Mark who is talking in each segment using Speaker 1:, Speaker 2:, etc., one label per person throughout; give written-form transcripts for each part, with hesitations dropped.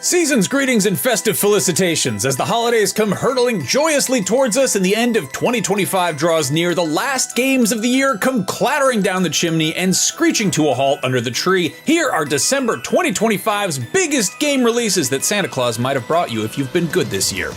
Speaker 1: Season's greetings and festive felicitations. As the holidays come hurtling joyously towards us and the end of 2025 draws near, the last games of the year come clattering down the chimney and screeching to a halt under the tree. Here are December 2025's biggest game releases that Santa Claus might have brought you if you've been good this year.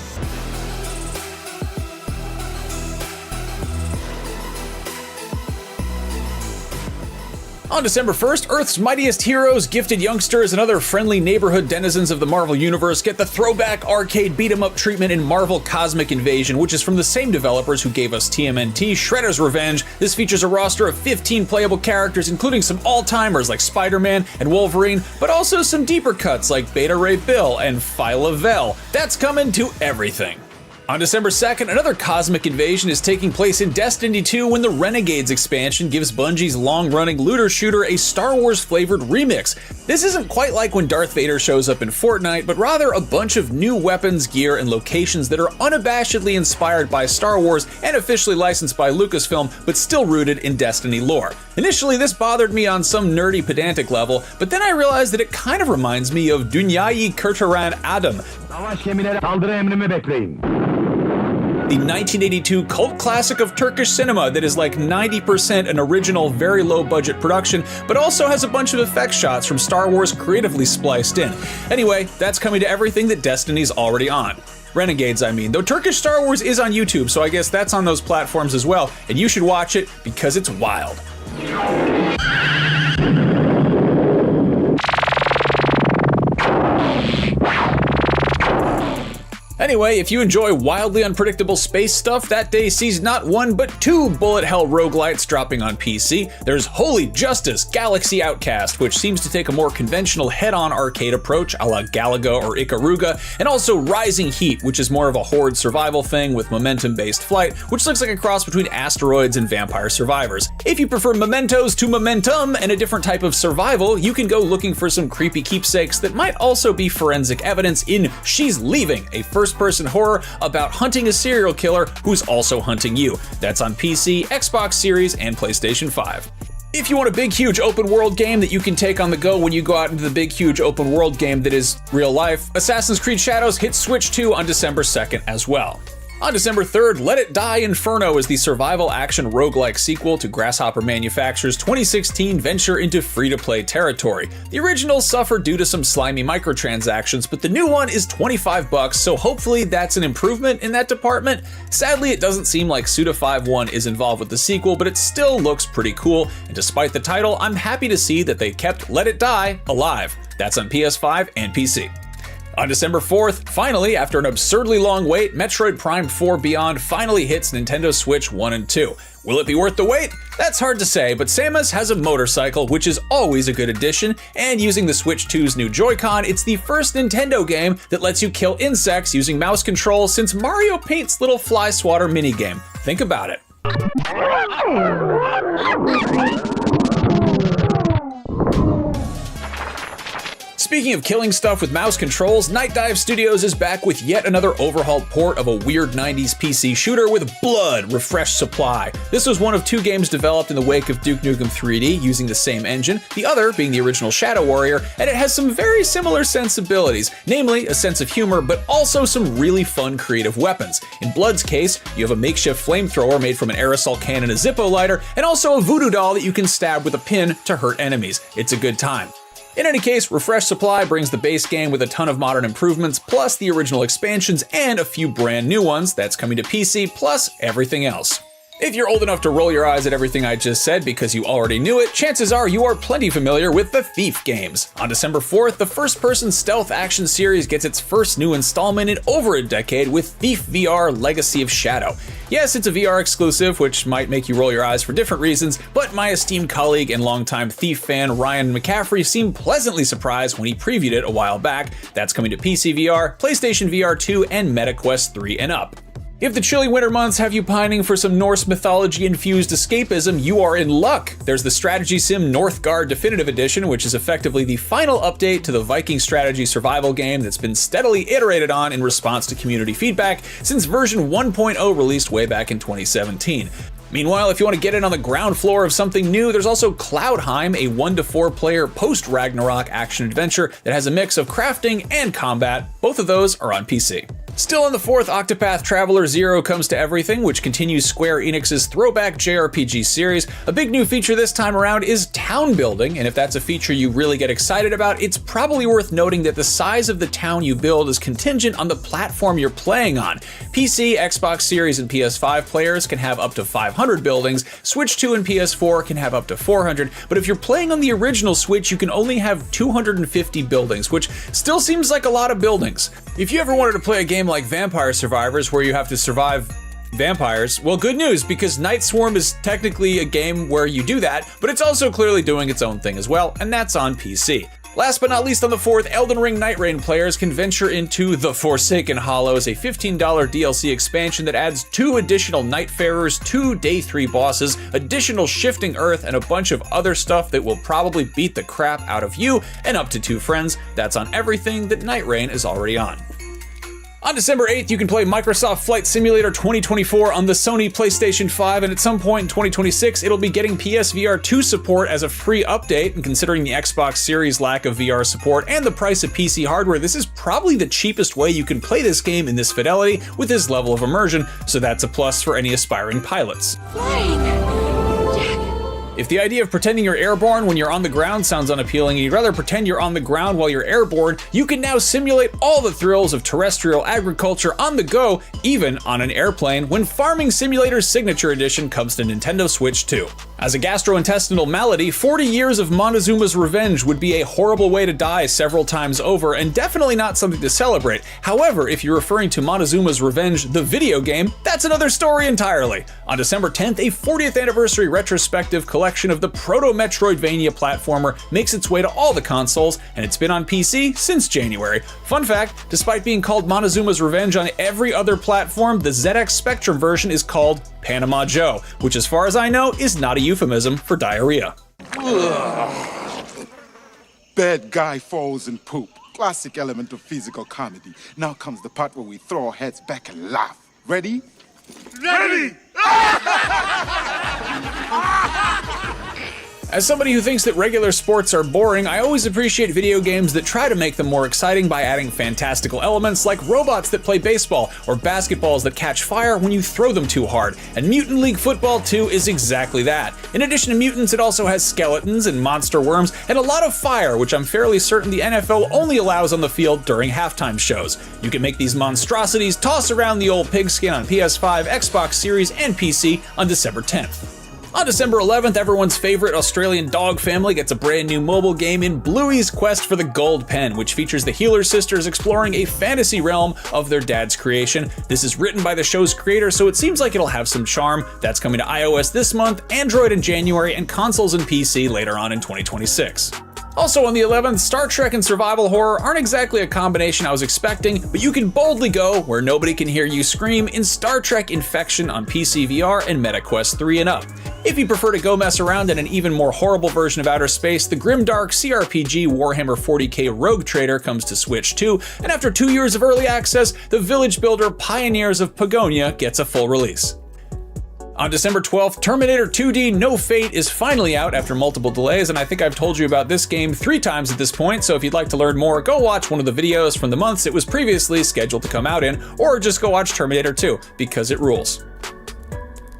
Speaker 1: On December 1st, Earth's mightiest heroes, gifted youngsters, and other friendly neighborhood denizens of the Marvel Universe get the throwback arcade beat-em-up treatment in Marvel Cosmic Invasion, which is from the same developers who gave us TMNT Shredder's Revenge. This features a roster of 15 playable characters, including some all-timers like Spider-Man and Wolverine, but also some deeper cuts like Beta Ray Bill and Phyla Vel. That's coming to everything. On December 2nd, another cosmic invasion is taking place in Destiny 2 when the Renegades expansion gives Bungie's long-running looter shooter a Star Wars-flavored remix. This isn't quite like when Darth Vader shows up in Fortnite, but rather a bunch of new weapons, gear, and locations that are unabashedly inspired by Star Wars and officially licensed by Lucasfilm, but still rooted in Destiny lore. Initially, this bothered me on some nerdy pedantic level, but then I realized that it kind of reminds me of Dünyayı Kurtaran Adam, the 1982 cult classic of Turkish cinema that is like 90% an original, very low-budget production, but also has a bunch of effect shots from Star Wars creatively spliced in. Anyway, that's coming to everything that Destiny's already on. Renegades, I mean. Though Turkish Star Wars is on YouTube, so I guess that's on those platforms as well, and you should watch it because it's wild. Anyway, if you enjoy wildly unpredictable space stuff, that day sees not one but two bullet hell roguelites dropping on PC. There's Holy Justice Galaxy Outcast, which seems to take a more conventional head-on arcade approach a la Galaga or Ikaruga, and also Rising Heat, which is more of a horde survival thing with momentum-based flight, which looks like a cross between Asteroids and Vampire Survivors. If you prefer mementos to momentum and a different type of survival, you can go looking for some creepy keepsakes that might also be forensic evidence in She's Leaving, a first-person horror about hunting a serial killer who's also hunting you. That's on PC, Xbox Series, and PlayStation 5. If you want a big, huge open world game that you can take on the go when you go out into the big, huge open world game that is real life, Assassin's Creed Shadows hits Switch 2 on December 2nd as well. On December 3rd, Let It Die Inferno is the survival action roguelike sequel to Grasshopper Manufacture's 2016 venture into free-to-play territory. The original suffered due to some slimy microtransactions, but the new one is $25, so hopefully that's an improvement in that department. Sadly, it doesn't seem like Suda51 is involved with the sequel, but it still looks pretty cool, and despite the title, I'm happy to see that they kept Let It Die alive. That's on PS5 and PC. On December 4th, finally, after an absurdly long wait, Metroid Prime 4 Beyond finally hits Nintendo Switch 1 and 2. Will it be worth the wait? That's hard to say, but Samus has a motorcycle, which is always a good addition, and using the Switch 2's new Joy-Con, it's the first Nintendo game that lets you kill insects using mouse control since Mario Paint's little fly swatter minigame. Think about it. Speaking of killing stuff with mouse controls, Night Dive Studios is back with yet another overhauled port of a weird 90s PC shooter with blood, refreshed supply. This was one of two games developed in the wake of Duke Nukem 3D using the same engine, the other being the original Shadow Warrior, and it has some very similar sensibilities, namely a sense of humor, but also some really fun creative weapons. In Blood's case, you have a makeshift flamethrower made from an aerosol can and a Zippo lighter, and also a voodoo doll that you can stab with a pin to hurt enemies. It's a good time. In any case, Refresh Supply brings the base game with a ton of modern improvements, plus the original expansions and a few brand new ones that's coming to PC, plus everything else. If you're old enough to roll your eyes at everything I just said because you already knew it, chances are you are plenty familiar with the Thief games. On December 4th, the first-person stealth action series gets its first new installment in over a decade with Thief VR Legacy of Shadow. Yes, it's a VR exclusive, which might make you roll your eyes for different reasons, but my esteemed colleague and longtime Thief fan Ryan McCaffrey seemed pleasantly surprised when he previewed it a while back. That's coming to PC VR, PlayStation VR 2, and MetaQuest 3 and up. If the chilly winter months have you pining for some Norse mythology-infused escapism, you are in luck. There's the strategy sim Northguard Definitive Edition, which is effectively the final update to the Viking strategy survival game that's been steadily iterated on in response to community feedback since version 1.0 released way back in 2017. Meanwhile, if you want to get in on the ground floor of something new, there's also Cloudheim, a 1 to 4 player post-Ragnarok action-adventure that has a mix of crafting and combat. Both of those are on PC. Still on the 4th, Octopath Traveler 0 comes to everything, which continues Square Enix's throwback JRPG series. A big new feature this time around is town building, and if that's a feature you really get excited about, it's probably worth noting that the size of the town you build is contingent on the platform you're playing on. PC, Xbox Series, and PS5 players can have up to 500 buildings, Switch 2 and PS4 can have up to 400, but if you're playing on the original Switch, you can only have 250 buildings, which still seems like a lot of buildings. If you ever wanted to play a game like Vampire Survivors where you have to survive vampires, well, good news, because Night Swarm is technically a game where you do that, but it's also clearly doing its own thing as well, and that's on PC. Last but not least on the 4th, Elden Ring Nightreign players can venture into The Forsaken Hollows, a $15 DLC expansion that adds 2 additional Nightfarers, 2 Day 3 bosses, additional Shifting Earth, and a bunch of other stuff that will probably beat the crap out of you and up to 2 friends. That's on everything that Nightreign is already on. On December 8th, you can play Microsoft Flight Simulator 2024 on the Sony PlayStation 5, and at some point in 2026, it'll be getting PSVR 2 support as a free update, and considering the Xbox Series lack of VR support and the price of PC hardware, this is probably the cheapest way you can play this game in this fidelity with this level of immersion, so that's a plus for any aspiring pilots.
Speaker 2: Flying!
Speaker 1: If the idea of pretending you're airborne when you're on the ground sounds unappealing and you'd rather pretend you're on the ground while you're airborne, you can now simulate all the thrills of terrestrial agriculture on the go, even on an airplane, when Farming Simulator Signature Edition comes to Nintendo Switch 2. As a gastrointestinal malady, 40 years of Montezuma's revenge would be a horrible way to die several times over, and definitely not something to celebrate. However, if you're referring to Montezuma's Revenge, the video game, that's another story entirely. On December 10th, a 40th anniversary retrospective collection of the proto-Metroidvania platformer makes its way to all the consoles, and it's been on PC since January. Fun fact, despite being called Montezuma's Revenge on every other platform, the ZX Spectrum version is called Panama Joe, which as far as I know is not a euphemism for diarrhea.
Speaker 3: Bad guy falls in poop. Classic element of physical comedy. Now comes the part where we throw our heads back and laugh. Ready? Ready!
Speaker 1: As somebody who thinks that regular sports are boring, I always appreciate video games that try to make them more exciting by adding fantastical elements like robots that play baseball or basketballs that catch fire when you throw them too hard, and Mutant League Football 2 is exactly that. In addition to mutants, it also has skeletons and monster worms and a lot of fire, which I'm fairly certain the NFL only allows on the field during halftime shows. You can make these monstrosities toss around the old pigskin on PS5, Xbox Series, and PC on December 10th. On December 11th, everyone's favorite Australian dog family gets a brand new mobile game in Bluey's Quest for the Gold Pen, which features the Healer sisters exploring a fantasy realm of their dad's creation. This is written by the show's creator, so it seems like it'll have some charm. That's coming to iOS this month, Android in January, and consoles and PC later on in 2026. Also on the 11th, Star Trek and survival horror aren't exactly a combination I was expecting, but you can boldly go where nobody can hear you scream in Star Trek Infection on PC VR and MetaQuest 3 and up. If you prefer to go mess around in an even more horrible version of outer space, the grimdark CRPG Warhammer 40k Rogue Trader comes to Switch 2, and after 2 years of early access, the village builder Pioneers of Pagonia gets a full release. On December 12th, Terminator 2D No Fate is finally out after multiple delays, and I think I've told you about this game 3 times at this point, so if you'd like to learn more, go watch one of the videos from the months it was previously scheduled to come out in, or just go watch Terminator 2, because it rules.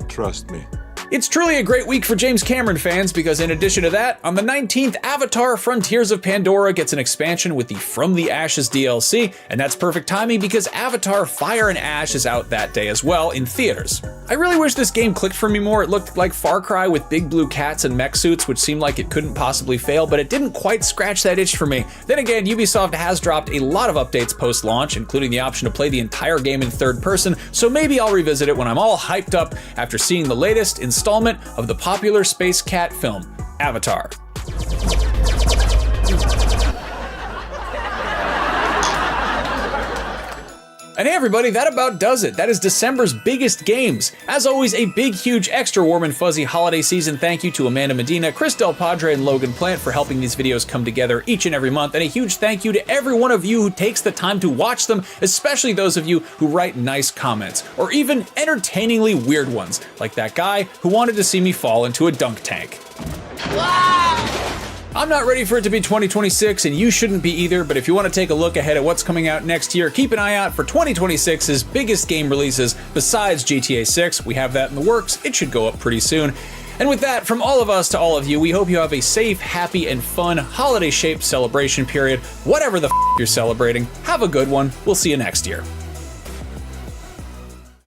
Speaker 4: Trust me.
Speaker 1: It's truly a great week for James Cameron fans because in addition to that, on the 19th, Avatar Frontiers of Pandora gets an expansion with the From the Ashes DLC, and that's perfect timing because Avatar Fire and Ash is out that day as well in theaters. I really wish this game clicked for me more. It looked like Far Cry with big blue cats and mech suits, which seemed like it couldn't possibly fail, but it didn't quite scratch that itch for me. Then again, Ubisoft has dropped a lot of updates post-launch, including the option to play the entire game in third person, so maybe I'll revisit it when I'm all hyped up after seeing the latest installment of the popular space cat film, Avatar. And hey everybody, that about does it. That is December's biggest games. As always, a big, huge, extra warm and fuzzy holiday season thank you to Amanda Medina, Chris Del Padre, and Logan Plant for helping these videos come together each and every month. And a huge thank you to every one of you who takes the time to watch them, especially those of you who write nice comments, or even entertainingly weird ones, like that guy who wanted to see me fall into a dunk tank. I'm not ready for it to be 2026, and you shouldn't be either, but if you want to take a look ahead at what's coming out next year, keep an eye out for 2026's biggest game releases besides GTA 6. We have that in the works. It should go up pretty soon. And with that, from all of us to all of you, we hope you have a safe, happy, and fun holiday-shaped celebration period. Whatever the you're celebrating, have a good one. We'll see you next year.